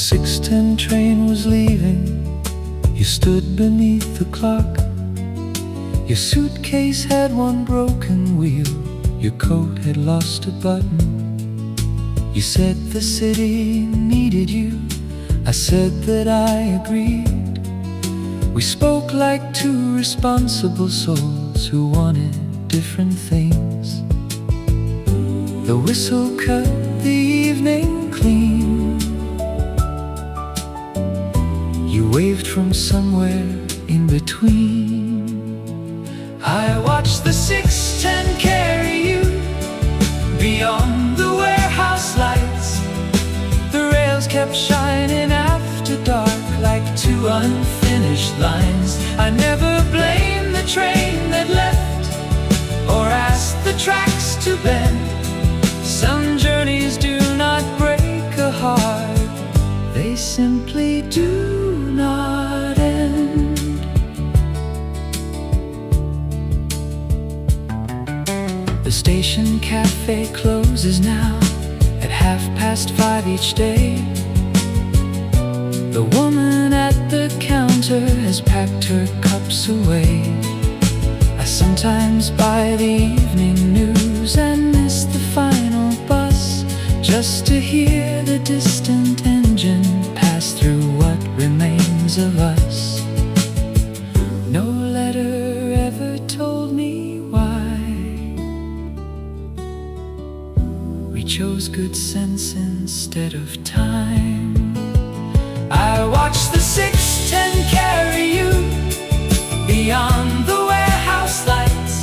6:10 train was leaving. You stood beneath the clock. Your suitcase had one broken wheel. Your coat had lost a button. You said the city needed you. I said that I agreed. We spoke like two responsible souls who wanted different things. The whistle cut the evening clean. You waved from somewhere in between. I watched the 6:10 carry you beyond the warehouse lights. The rails kept shining after dark like two unfinished lines. I never blamed the train that left or asked the tracks to bend. Some journeys do not break a heart, they simply do not end. The station cafe closes now at 5:30 each day. The woman at the counter has packed her cups away. I sometimes buy the evening news and miss the final bus, just to hear the distant engine pass through what remains of us. No letter ever told me why. We chose good sense instead of time. I watched the 6:10 carry you beyond the warehouse lights.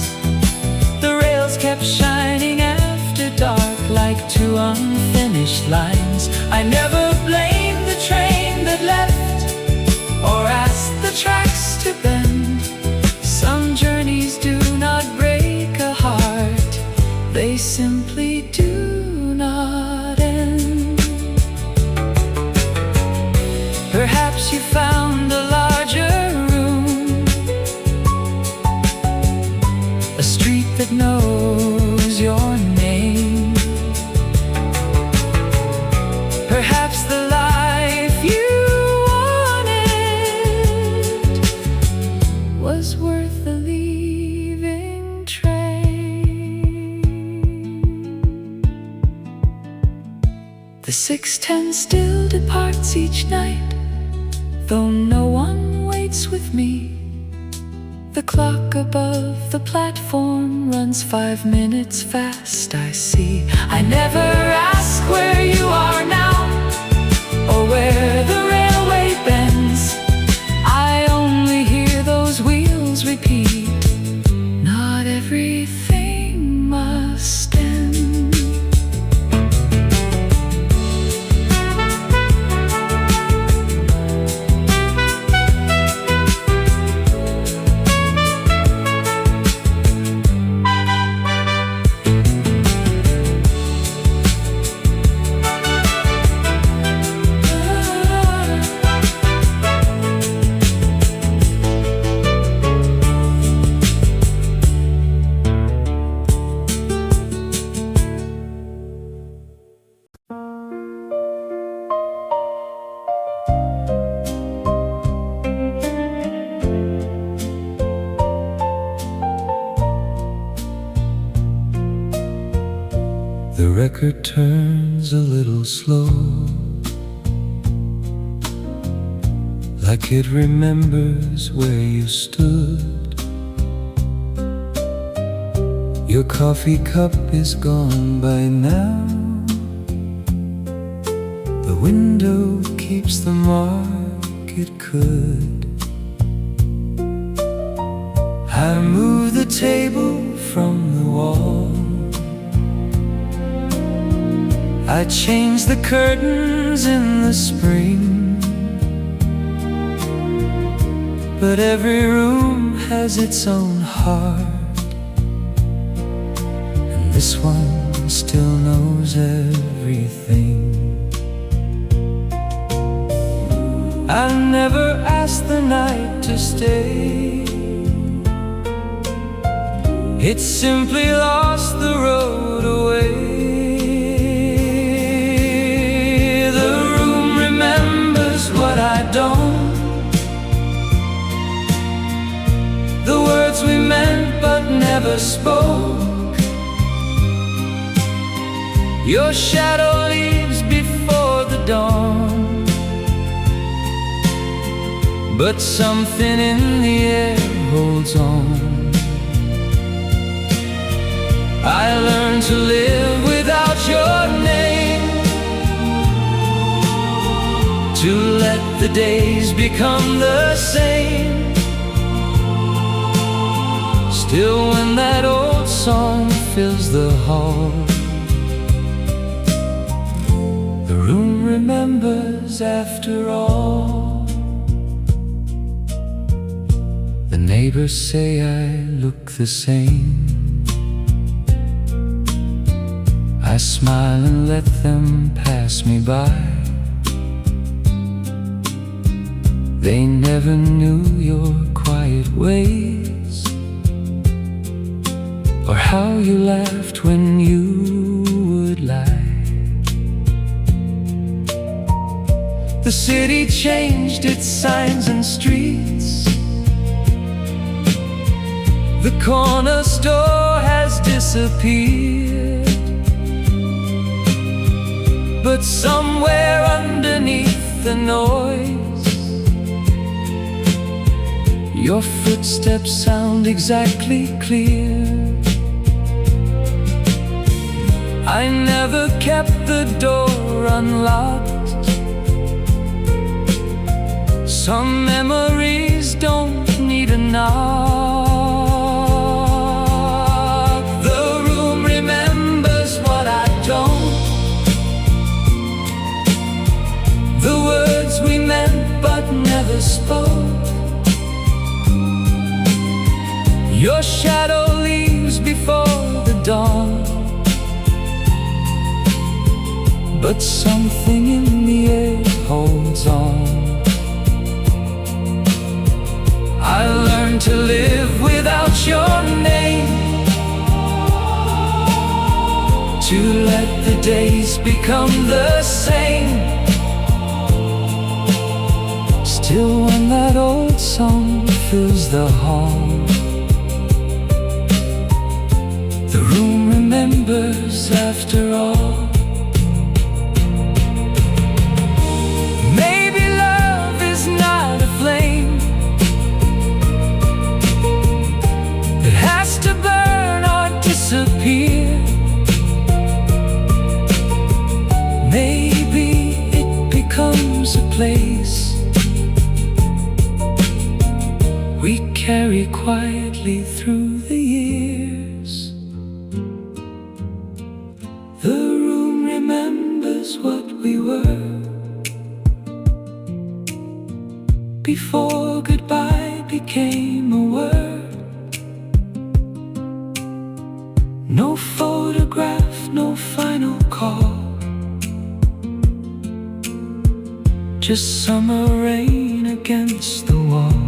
The rails kept shining after dark like two unfinished lines. I never blamed the train that left or asked the tracks to bend. Some journeys do not break a heart, they simply do not end. Perhaps you found a larger room, a street that knows your name. Perhaps the life you wanted was worth the leaving train. The 6:10 still departs each night, though no one waits with me. The clock above the platform runs 5 minutes fast, I see. I never ask where you are now or where the railway bends. I only hear those wheels repeat, not everything must end. The record turns a little slow, like it remembers where you stood. Your coffee cup is gone by now. The window keeps the mark it could. I move the table from the wall. I change the curtains in the spring, but every room has its own heart, and this one still knows everything. I never asked the night to stay, it simply lost the road away. The room remembers never spoke. Your shadow leaves before the dawn, but something in the air holds on. I learned to live without your name, to let the days become the same. Still when that old song fills the hall, the room remembers after all. The neighbors say I look the same. I smile and let them pass me by. They never knew your quiet ways, or how you laughed when you would lie. The city changed its signs and streets. The corner store has disappeared, but somewhere underneath the noise, your footsteps sound exactly clear. I never kept the door unlocked. Some memories don't need a knock. The room remembers what I don't, the words we meant but never spoke. Your shadow leaves before the dawn, but something in the air holds on. I learned to live without your name, to let the days become the same. Still when that old song fills the hall, the room remembers after all. Maybe love is not a flame that has to burn or disappear. Maybe it becomes a place we carry quietly through the years. The room remembers what we were before goodbye became a word. No photograph, no final call, just summer rain against the wall.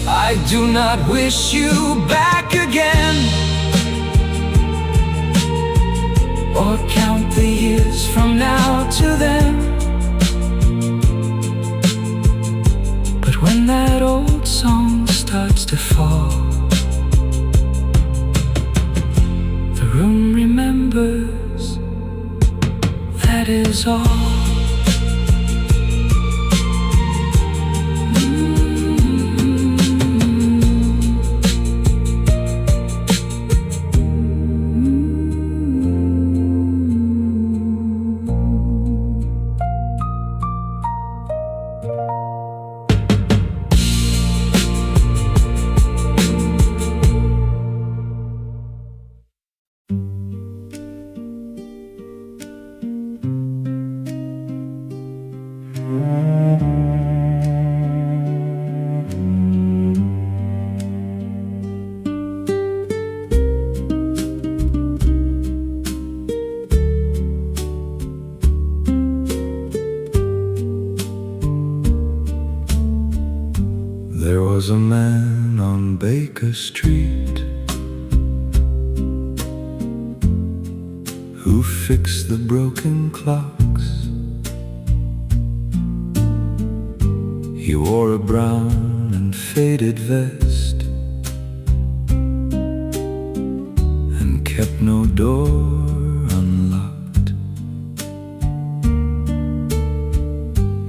I do not wish you back again, or count the years from now to then. But when that old song starts to fall, the room remembers, that is all. There was a man on Baker Street who fixed the broken clocks. He wore a brown and faded vest no door unlocked.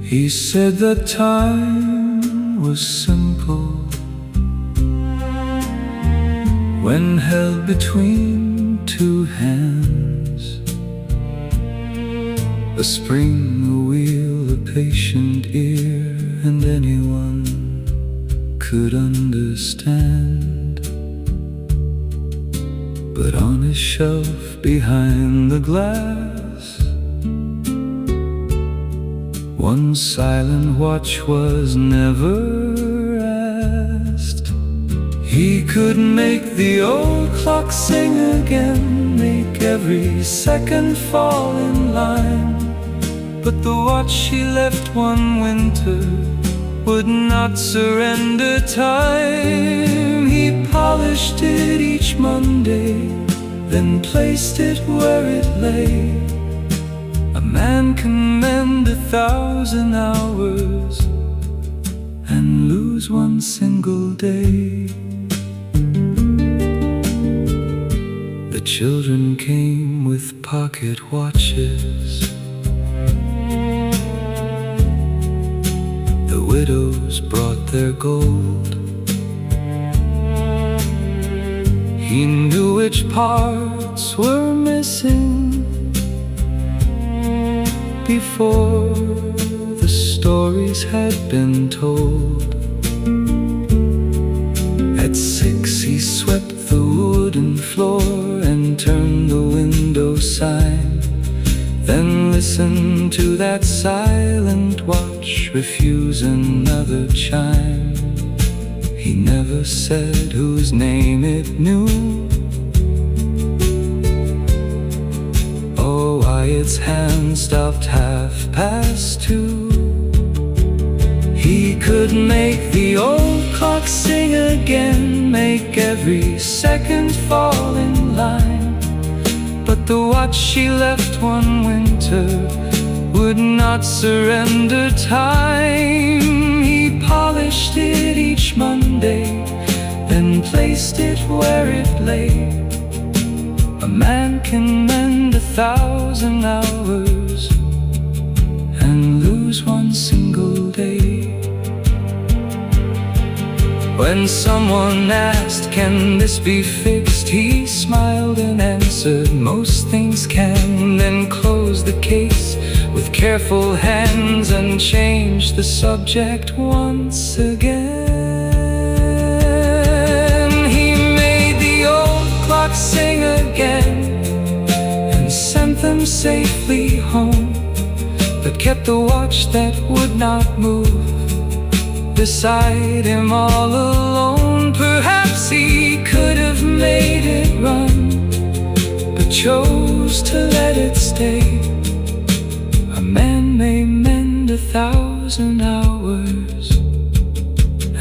He said that time was simple when held between two hands. A spring, a wheel, a patient ear, and anyone could understand. But on his shelf behind the glass, one silent watch was never asked. He could make the old clock sing again, make every second fall in line. But the watch she left one winter would not surrender time. He polished it each Monday, then placed it where it lay. A man can mend 1,000 hours and lose one single day. The children came with pocket watches. The widows brought their gold. He knew which parts were missing before the stories had been told. At 6 he swept the wooden floor and turned the window sign, then listened to that silent watch refuse another chime. He never said whose name it knew, or why its hand stopped 2:30. He could make the old clock sing again, make every second fall in line. But the watch she left one winter would not surrender time. He polished it each Monday, then placed it where it lay. A man can mend 1,000 hours and lose one single day. When someone asked, can this be fixed? He smiled and answered, most things can. Then closed the case with careful hands and changed the subject once again. He made the old clock sing again and sent them safely home, but kept the watch that would not move beside him all alone. Perhaps he could have made it run, but chose to let it stay. A man may mend 1,000 hours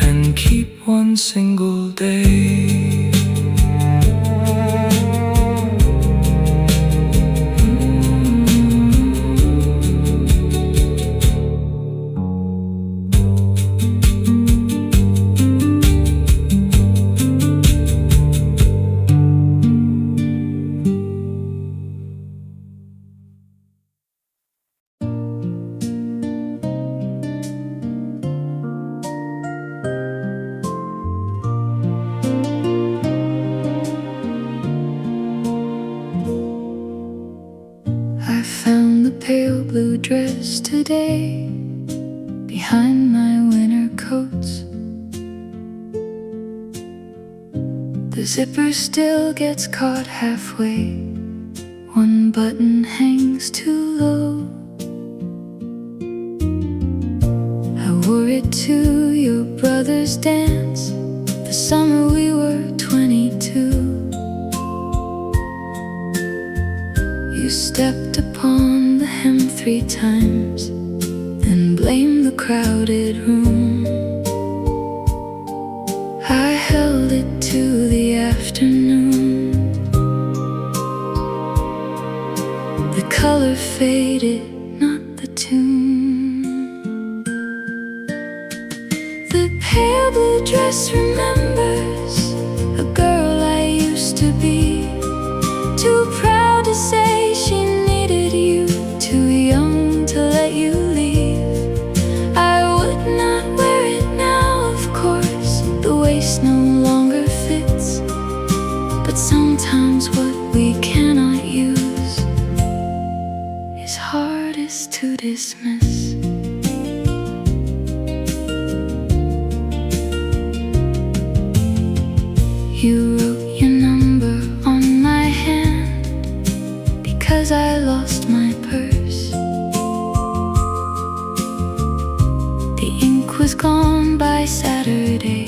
and keep one single day. Pale blue dress today behind my winter coats. The zipper still gets caught halfway, one button hangs too low. I wore it to your brother's dance the summer we were 22. You stepped upon the hem 3 times, then blamed the crowded room. I held it to the afternoon. The color faded, not the tune. The pale blue dress remembers a girl I used to be. To dismiss. You wrote your number on my hand because I lost my purse. The ink was gone by Saturday.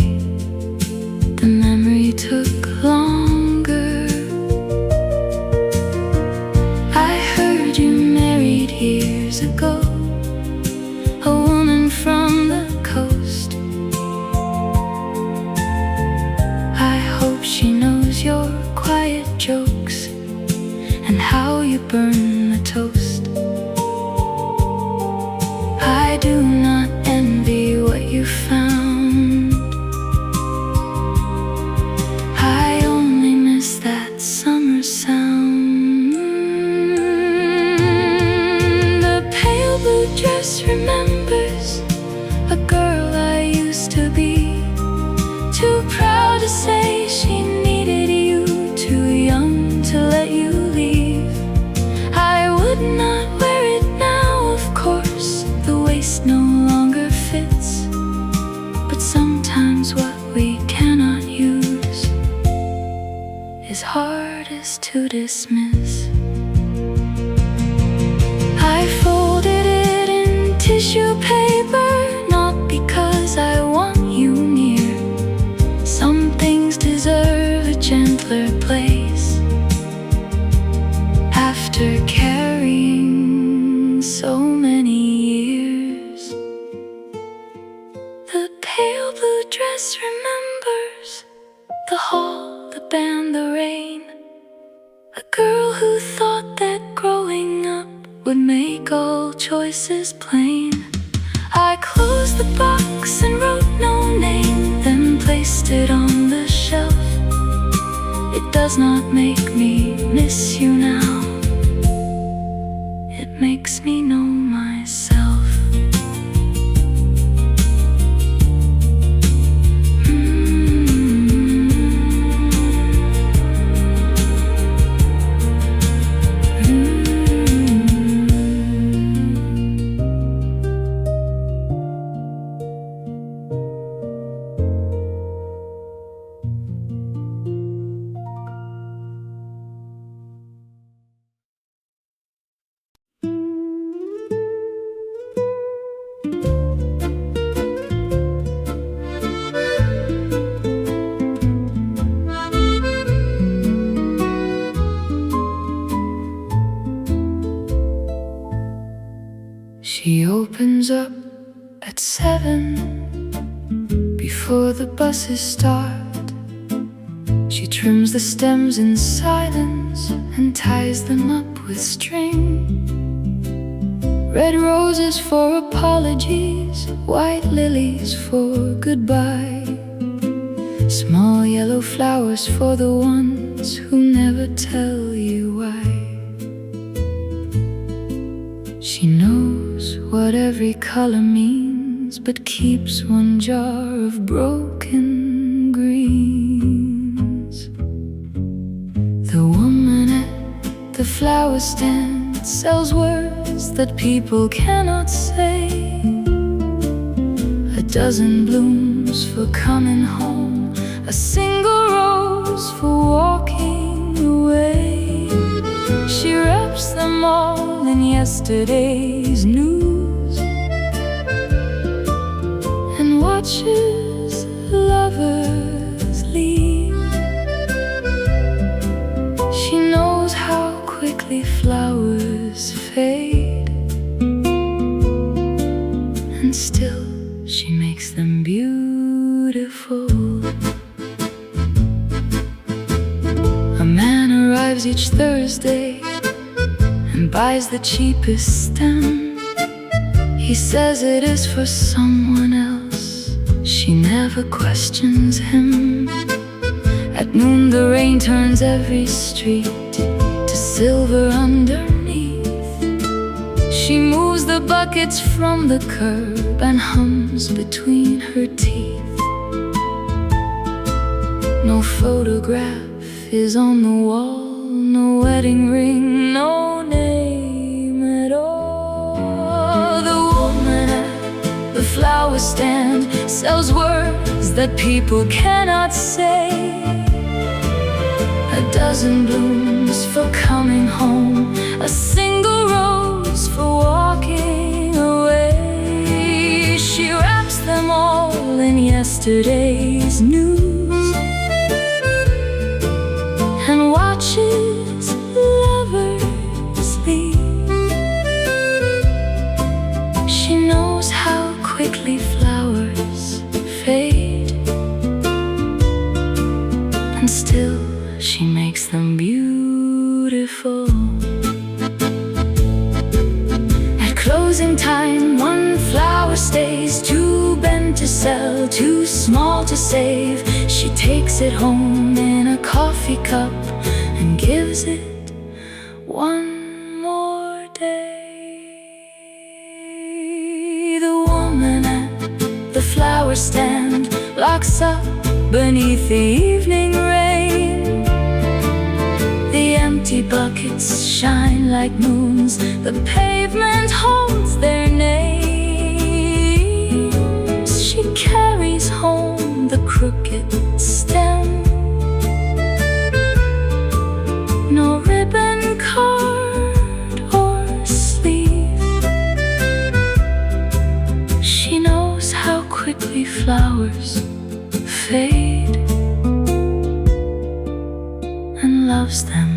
The memory took longer. I heard you married years ago, a woman from the coast. I hope she knows your quiet jokes and how you burn the toast. I do not envy what you found. I only miss that summer sound. The pale blue dress remembers a girl I used to be, too proud to say she needed you, too young to let you leave. I would not wear it now, of course, the waist no longer fits. But sometimes what we cannot use is hardest to dismiss. I folded it in tissue paper, not because I want you near. Some things deserve a gentler place. After carrying so many years, the pale blue dress remembers the hall, the band, the rain. A girl who thought that growing up would make all choices plain. I closed the box and wrote no name, then placed it on the shelf. It does not make me miss you now. It makes me know myself. She opens up at 7 before the buses start. She trims the stems in silence and ties them up with string. Red roses for apologies, white lilies for goodbye, small yellow flowers for the ones who never tell you why. She knows what every color means, but keeps one jar of broken greens. The woman at the flower stand sells words that people cannot say. A dozen blooms for coming home, a single rose for walking away. She wraps them all in yesterday's news and watches lovers leave. She knows how quickly flowers fade, and still she makes them beautiful. A man arrives each Thursday and buys the cheapest stem. He says it is for someone else. She never questions him. At noon the rain turns every street to silver underneath. She moves the buckets from the curb and hums between her teeth. No photograph is on the wall, no wedding ring, no name at all. stand sells words that people cannot say. A dozen blooms for coming home, a single rose for walking away. She wraps them all in yesterday's news and watches lovers leave. She knows how quickly flowers fade, and still she makes them beautiful. At closing time, one flower stays, too bent to sell, too small to save. She takes it home in a coffee cup and gives it one more day. The woman at the flower stand locks up beneath the evening rain. The empty buckets shine like moons, the pavement holds their names. She carries home the crooked stem, no ribbon, card, or sleeve. She knows how quickly flowers fade, and loves them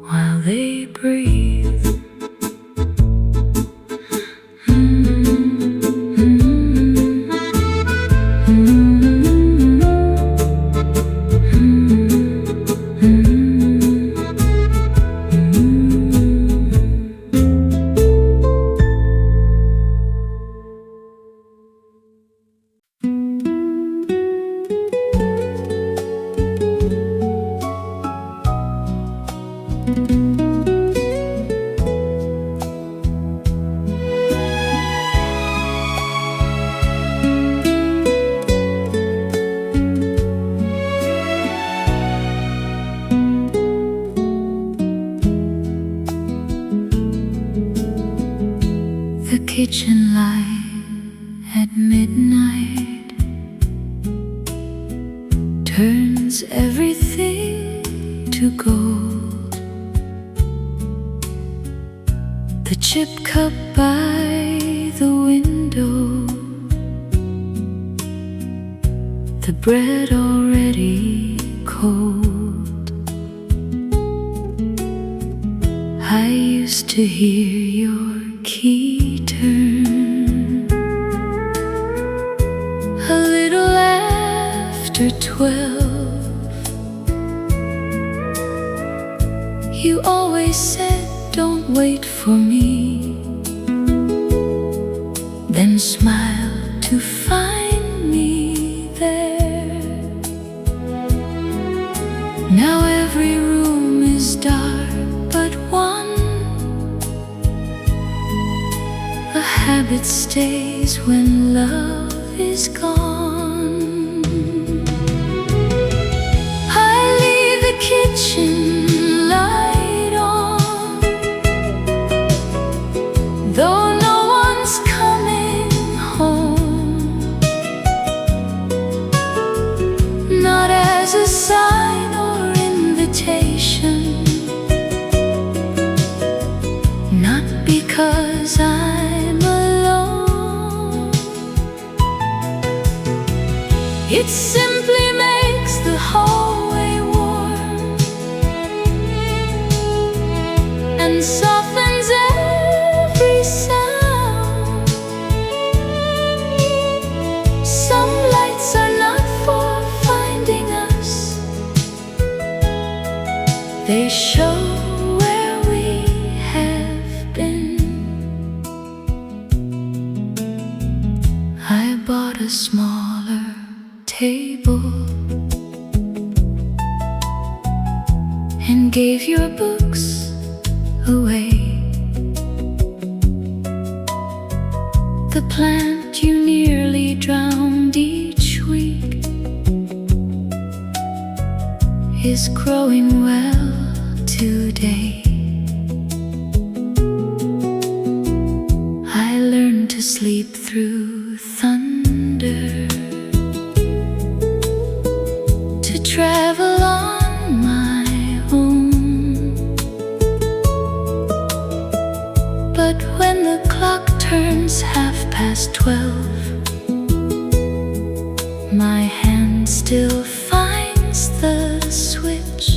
while they breathe. The kitchen light at midnight turns everything to gold. The chip cup by the window, the bread already cold. I used to hear your key turn a little after 12. You always said, don't wait for me, then smiled to find me there. Now every room is dark but one. A habit stays when love is gone. I leave the kitchen light on, though no one's coming home. Not as a sign or invitation, not because I'm alone. It simply makes the hallway warm and softens every sound. Some lights are not for finding us, they show where we have been. I bought a smaller table and gave your books away. The plant you nearly drowned each week is growing well today. I learned to sleep through through thunder to travel on my own. But when the clock turns 12:30, my hand still finds the switch.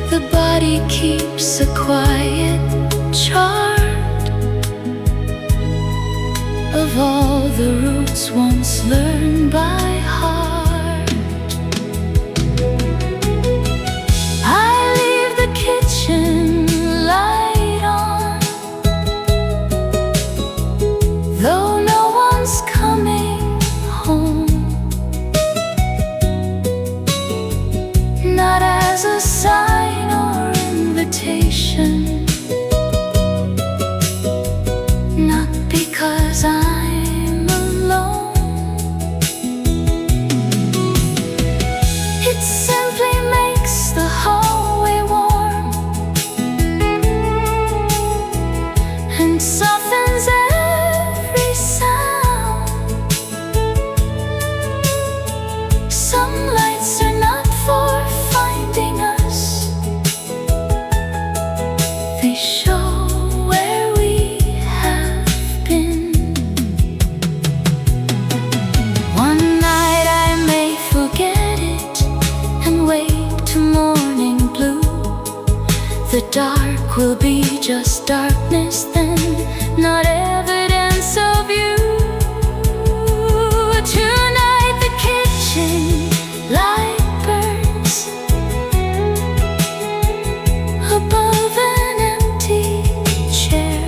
The body keeps a quiet chart of all the routes once learned by heart. I leave the kitchen light on, though no one's coming home. Not as a sign or invitation, not because I'm alone. It simply makes the hallway warm and softens every sound. Some lights are not for finding us, they show where we have been. One night I may forget it and wake to morning blue. The dark will be just darkness then, not evidence of you. Tonight the kitchen light burns above an empty chair.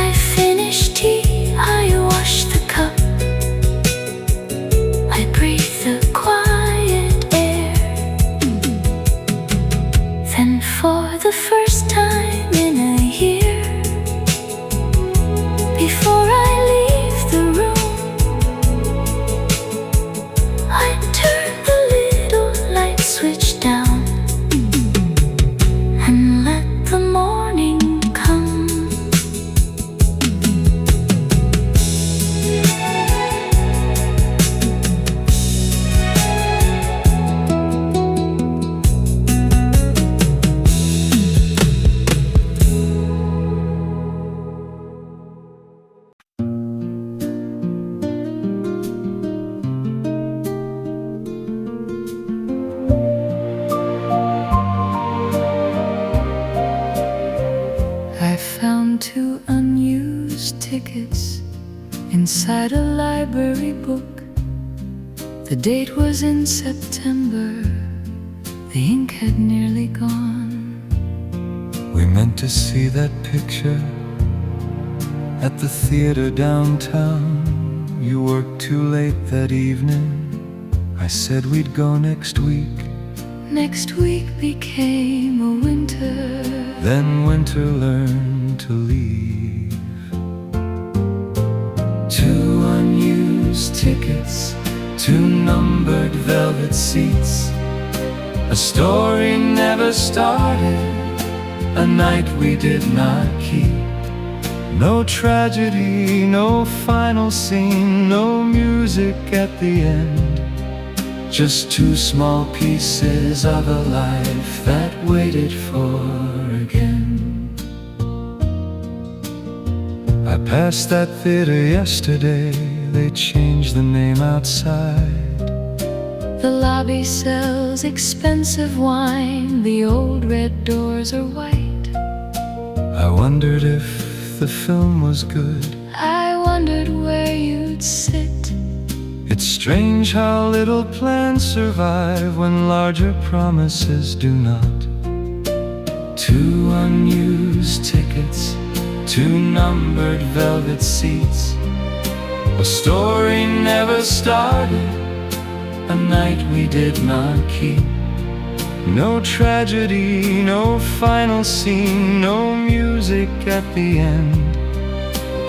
I finish tea, I wash the cup, I breathe the quiet air. Then for the first time in a year, before I leave the room, I turn the little light switch down and let the morning come. I found 2 unused tickets inside a library book. The date was in September, the ink had nearly gone. We meant to see that picture at the theater downtown. You worked too late that evening. I said we'd go next week. Next week became a winter. Then winter learned to leave. 2 unused tickets, 2 numbered velvet seats. A story never started, a night we did not keep. No tragedy, no final scene, no music at the end. Just 2 small pieces of a life that waited for again. I passed that theater yesterday, they changed the name outside. The lobby sells expensive wine, the old red doors are white. I wondered if the film was good. I wondered where you'd sit. It's strange how little plans survive when larger promises do not. 2 unused tickets, 2 numbered velvet seats. A story never started, a night we did not keep. No tragedy, no final scene, no music at the end.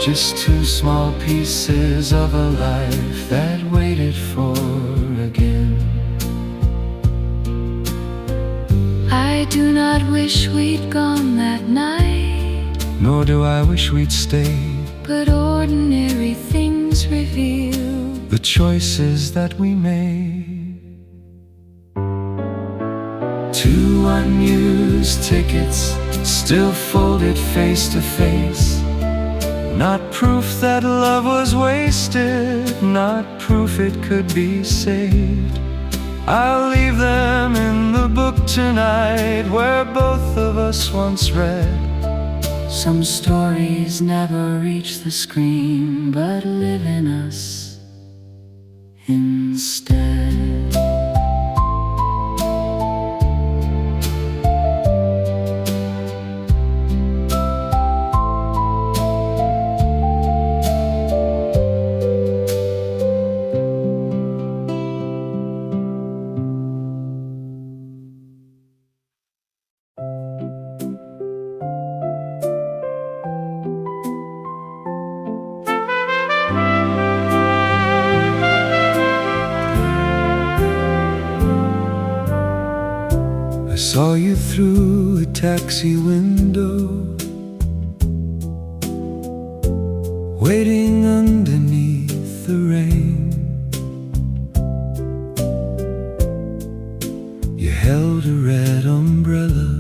Just 2 small pieces of a life that waited for again. I do not wish we'd gone that night, nor do I wish we'd stayed. but ordinary things reveal The choices that we made. 2 unused tickets, still folded face to face. Not proof that love was wasted, not proof it could be saved. I'll leave them in the book tonight, where both of us once read. Some stories never reach the screen, but live in us instead. I saw you through a taxi window, waiting underneath the rain. You held a red umbrella,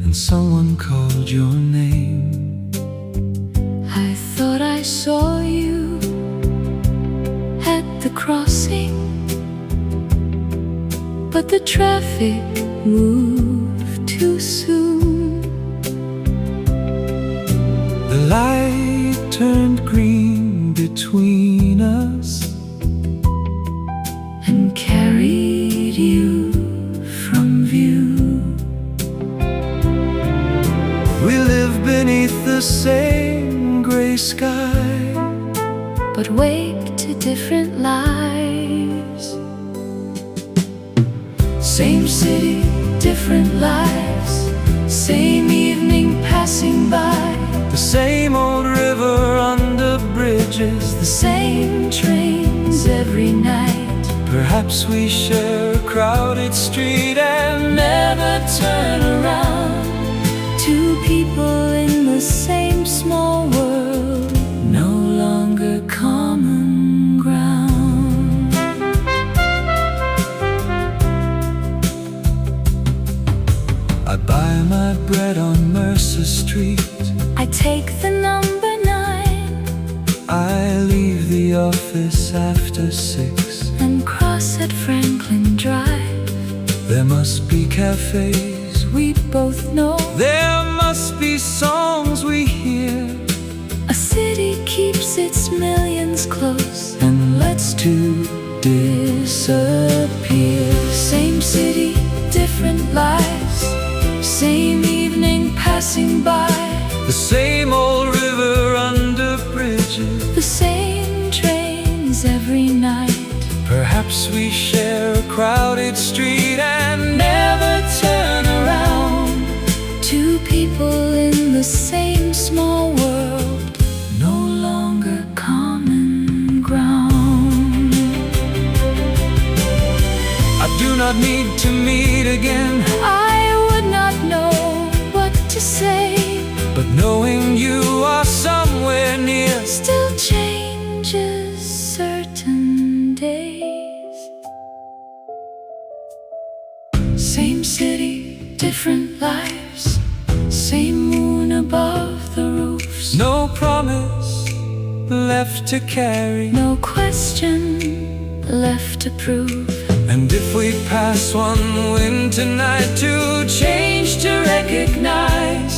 and someone called your name. I thought I saw you at the crossing, but the traffic moved too soon. The light turned green between us and carried you from view. We live beneath the same gray sky, but wake to different lives. Same city, different lives. Same evening passing by. the same old river under bridges, The same trains every night. perhaps we share a crowded street and Never turn around. 2 people in the same small world, no longer common ground. I buy my bread on Mercer Street, I take the number 9 I leave the office after 6. and cross at Franklin Drive. There must be cafes, We both know there must be songs we hear, a city keeps its millions close and lets 2 disappear. Same city, different lives. Same evening passing by. the same old river under bridges. The same trains every night. Perhaps we share a crowded street and Never turn around. 2 people in the same small world, no longer common ground. I do not need to meet again, I would not know what to say, but knowing you are somewhere near still changes certain days. Same city, different lives. Same moon above the roofs. no promise left to carry. No question left to prove. And if we pass one winter night, to change to recognize,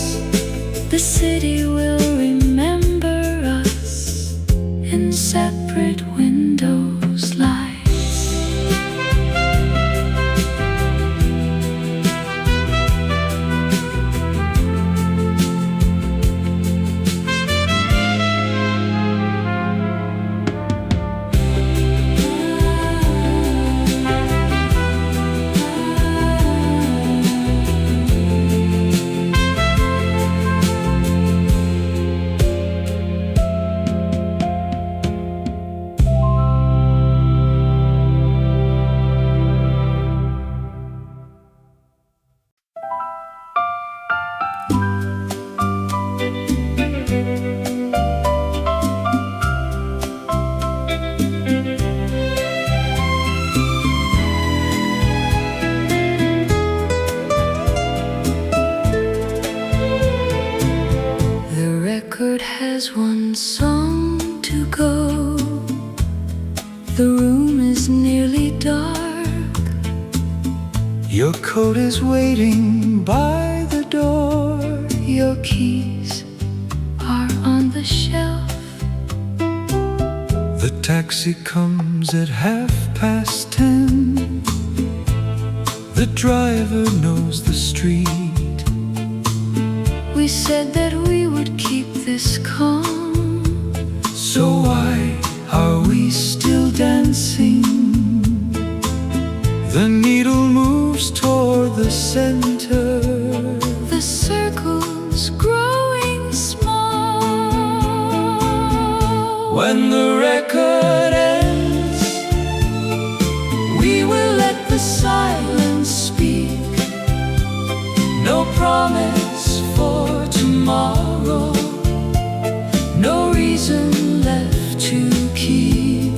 The city will remember us in separate windows lights. song to go. The room is nearly dark. Your coat is waiting by the door. Your keys are on the shelf. The taxi comes at 10:30. The driver knows the street. We said that we would keep this calm. So why are we still dancing? The needle moves toward the center. The circle's growing small. When the record ends, we will let the silence speak. no promise for tomorrow, no reason left to keep.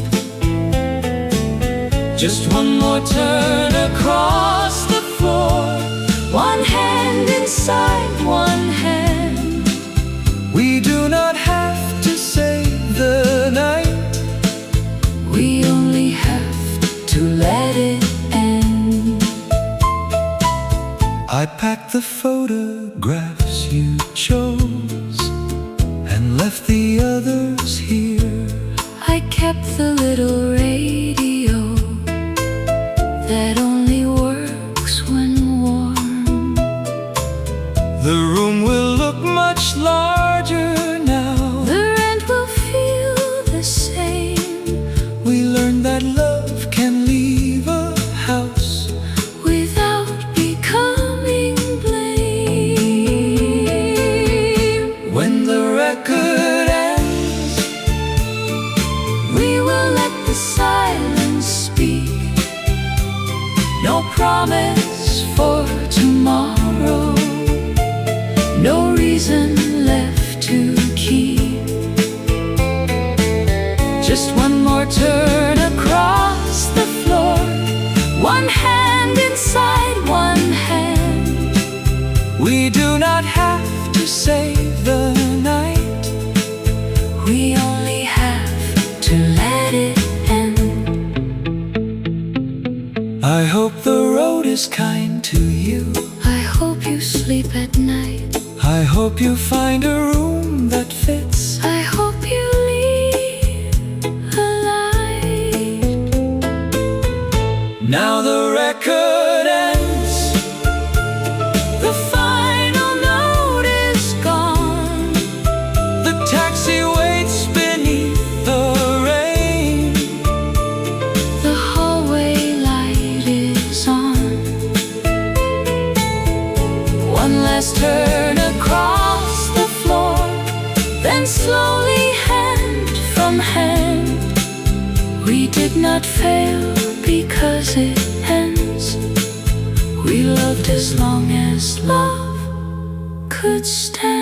just one more turn across the floor. One hand inside one hand. We do not have to save the night. We only have to let it end. I packed the photographs you chose and left the others here. I kept the little radio that only works when warm. The room will look much larger now. The rent will feel the same. We learned that love can leave a house without becoming blame. when the record ends. We will let the silence speak. No promise for tomorrow, no reason left to keep. Just one more turn Across the floor, one hand inside one hand. We do not have to save the night. We only have to let it end. I hope the road is kind to you. I hope you sleep at night. I hope you find a room that fits. I hope you leave a light. Now the record ends. The final note is gone. The taxi waits beneath the rain. The hallway light is on. One last turn across the floor, then slowly hand from hand. We did not fail because it ends. We loved as long as love could stand.